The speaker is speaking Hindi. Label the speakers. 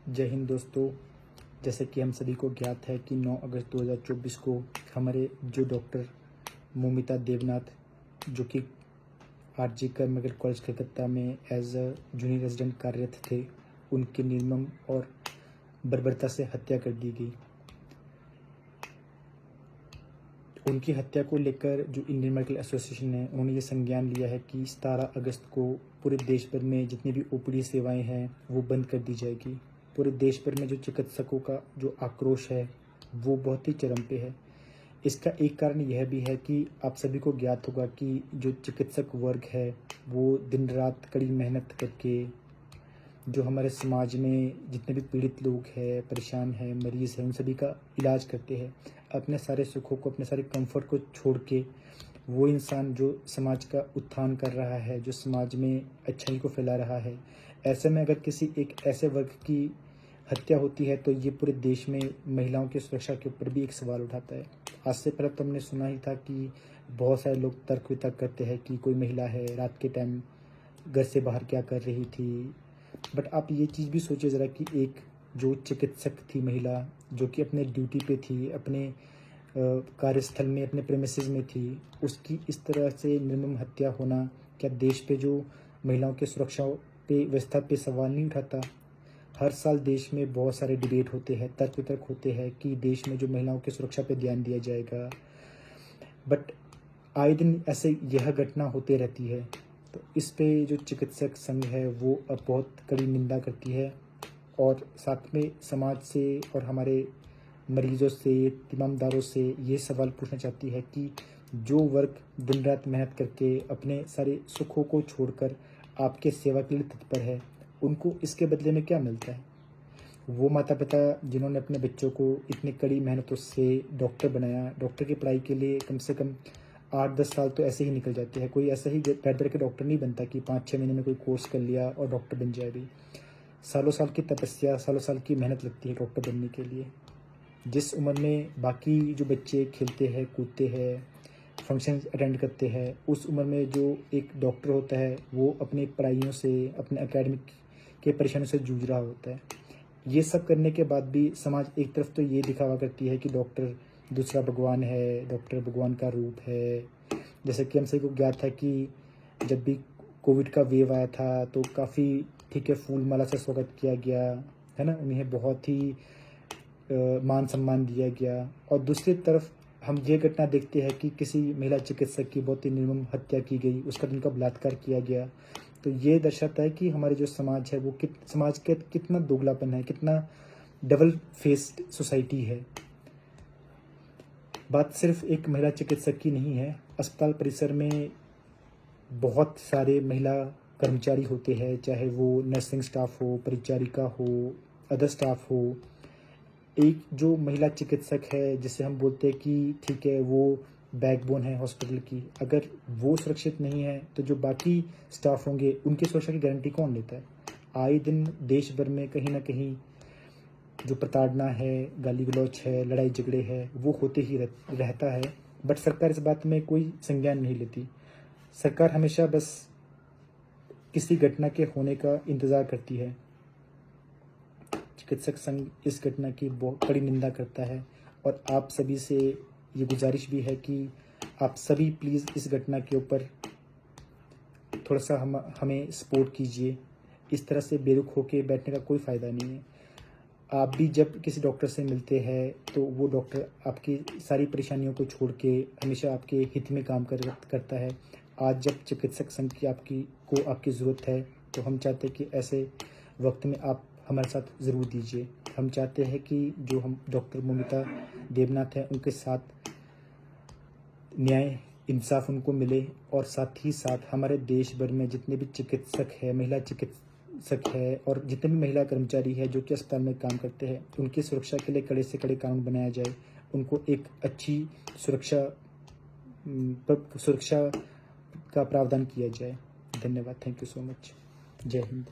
Speaker 1: जय हिंद दोस्तों। जैसे कि हम सभी को ज्ञात है कि 9 अगस्त 2024 को हमारे जो डॉक्टर मौमिता देवनाथ, जो कि आरजी कर मेडिकल कॉलेज कलकत्ता में एज अ जूनियर रेजिडेंट कार्यरत थे, उनकी निर्मम और बर्बरता से हत्या कर दी गई। उनकी हत्या को लेकर जो इंडियन मेडिकल एसोसिएशन है, उन्होंने ये संज्ञान लिया है कि 17 अगस्त को पूरे देश भर में जितनी भी ओपीडी सेवाएं हैं वो बंद कर दी जाएगी। पूरे देश भर में जो चिकित्सकों का जो आक्रोश है वो बहुत ही चरम पे है। इसका एक कारण यह भी है कि आप सभी को ज्ञात होगा कि जो चिकित्सक वर्ग है वो दिन रात कड़ी मेहनत करके जो हमारे समाज में जितने भी पीड़ित लोग हैं, परेशान हैं, मरीज़ हैं, उन सभी का इलाज करते हैं। अपने सारे सुखों को, अपने सारे कंफर्ट को छोड़ के वो इंसान जो समाज का उत्थान कर रहा है, जो समाज में अच्छाई को फैला रहा है, ऐसे में अगर किसी एक ऐसे वर्ग की हत्या होती है तो ये पूरे देश में महिलाओं की सुरक्षा के ऊपर भी एक सवाल उठाता है। आज से पहले तो हमने सुना ही था कि बहुत सारे लोग तर्क वितर्क करते हैं कि कोई महिला है, रात के टाइम घर से बाहर क्या कर रही थी। बट आप ये चीज़ भी सोचिए ज़रा कि एक जो चिकित्सक थी महिला, जो कि अपने ड्यूटी पे थी, अपने कार्यस्थल में, अपने प्रेमिसेस में थी, उसकी इस तरह से निर्मम हत्या होना क्या देश पे जो महिलाओं की सुरक्षा पे, व्यवस्था पे सवाल नहीं उठाता? हर साल देश में बहुत सारे डिबेट होते हैं, तर्क वितर्क होते हैं कि देश में जो महिलाओं की सुरक्षा पे ध्यान दिया जाएगा, बट आए दिन ऐसे यह घटना होते रहती है। तो इस पे जो चिकित्सक संघ है वो अब बहुत कड़ी निंदा करती है और साथ में समाज से और हमारे मरीजों से, तीमारदारों से ये सवाल पूछना चाहती है कि जो वर्ग दिन रात मेहनत करके अपने सारे सुखों को छोड़कर आपके सेवा के लिए तत्पर है, उनको इसके बदले में क्या मिलता है? वो माता पिता जिन्होंने अपने बच्चों को इतनी कड़ी मेहनतों से डॉक्टर बनाया, डॉक्टर की पढ़ाई के लिए कम से कम 8-10 साल तो ऐसे ही निकल जाते हैं। कोई ऐसा ही बैठ बैठ के डॉक्टर नहीं बनता कि 5-6 महीने में कोई कोर्स कर लिया और डॉक्टर बन जाए। भी सालों साल की तपस्या, सालों साल की मेहनत लगती है डॉक्टर बनने के लिए। जिस उम्र में बाकी जो बच्चे खेलते हैं, कूदते हैं, फंक्शन अटेंड करते हैं, उस उम्र में जो एक डॉक्टर होता है वो अपनी पढ़ाइयों से, अपने एकेडमिक के परेशानियों से जूझ रहा होता है। ये सब करने के बाद भी समाज एक तरफ तो ये दिखावा करती है कि डॉक्टर दूसरा भगवान है, डॉक्टर भगवान का रूप है। जैसे कि हम सभी को ज्ञात है कि जब भी कोविड का वेव आया था तो काफ़ी ठीक है फूल माला से स्वागत किया गया, है ना, उन्हें बहुत ही मान सम्मान दिया गया। और दूसरी तरफ हम ये घटना देखते हैं कि किसी महिला चिकित्सक की बहुत ही निर्मम हत्या की गई, उसका उनका बलात्कार किया गया। तो ये दर्शाता है कि हमारे जो समाज है वो समाज के कितना दोगलापन है, कितना डबल फेस्ड सोसाइटी है। बात सिर्फ एक महिला चिकित्सक की नहीं है। अस्पताल परिसर में बहुत सारे महिला कर्मचारी होते हैं, चाहे वो नर्सिंग स्टाफ हो, परिचारिका हो, अदर स्टाफ हो। एक जो महिला चिकित्सक है जिसे हम बोलते हैं कि ठीक है वो बैकबोन है हॉस्पिटल की, अगर वो सुरक्षित नहीं है तो जो बाकी स्टाफ होंगे उनकी सुरक्षा की गारंटी कौन लेता है? आए दिन देश भर में कहीं ना कहीं जो प्रताड़ना है, गाली गलौच है, लड़ाई झगड़े है, वो होते ही रहता है। बट सरकार इस बात में कोई संज्ञान नहीं लेती। सरकार हमेशा बस किसी घटना के होने का इंतज़ार करती है। चिकित्सक संघ इस घटना की बहुत कड़ी निंदा करता है और आप सभी से ये गुजारिश भी है कि आप सभी प्लीज़ इस घटना के ऊपर थोड़ा सा हमें सपोर्ट कीजिए। इस तरह से बेरुख होके बैठने का कोई फ़ायदा नहीं है। आप भी जब किसी डॉक्टर से मिलते हैं तो वो डॉक्टर आपकी सारी परेशानियों को छोड़ के हमेशा आपके हित में काम करता है। आज जब चिकित्सक संघ की आपकी ज़रूरत है तो हम चाहते हैं कि ऐसे वक्त में आप हमारे साथ ज़रूर दीजिए। हम चाहते हैं कि जो हम डॉक्टर मौमिता देवनाथ हैं उनके साथ न्याय, इंसाफ उनको मिले और साथ ही साथ हमारे देश भर में जितने भी चिकित्सक है, महिला चिकित्सक है और जितने भी महिला कर्मचारी है जो कि अस्पताल में काम करते हैं, उनकी सुरक्षा के लिए कड़े से कड़े कानून बनाया जाए। उनको एक अच्छी सुरक्षा का प्रावधान किया जाए। धन्यवाद। Thank you so much. जय हिंद।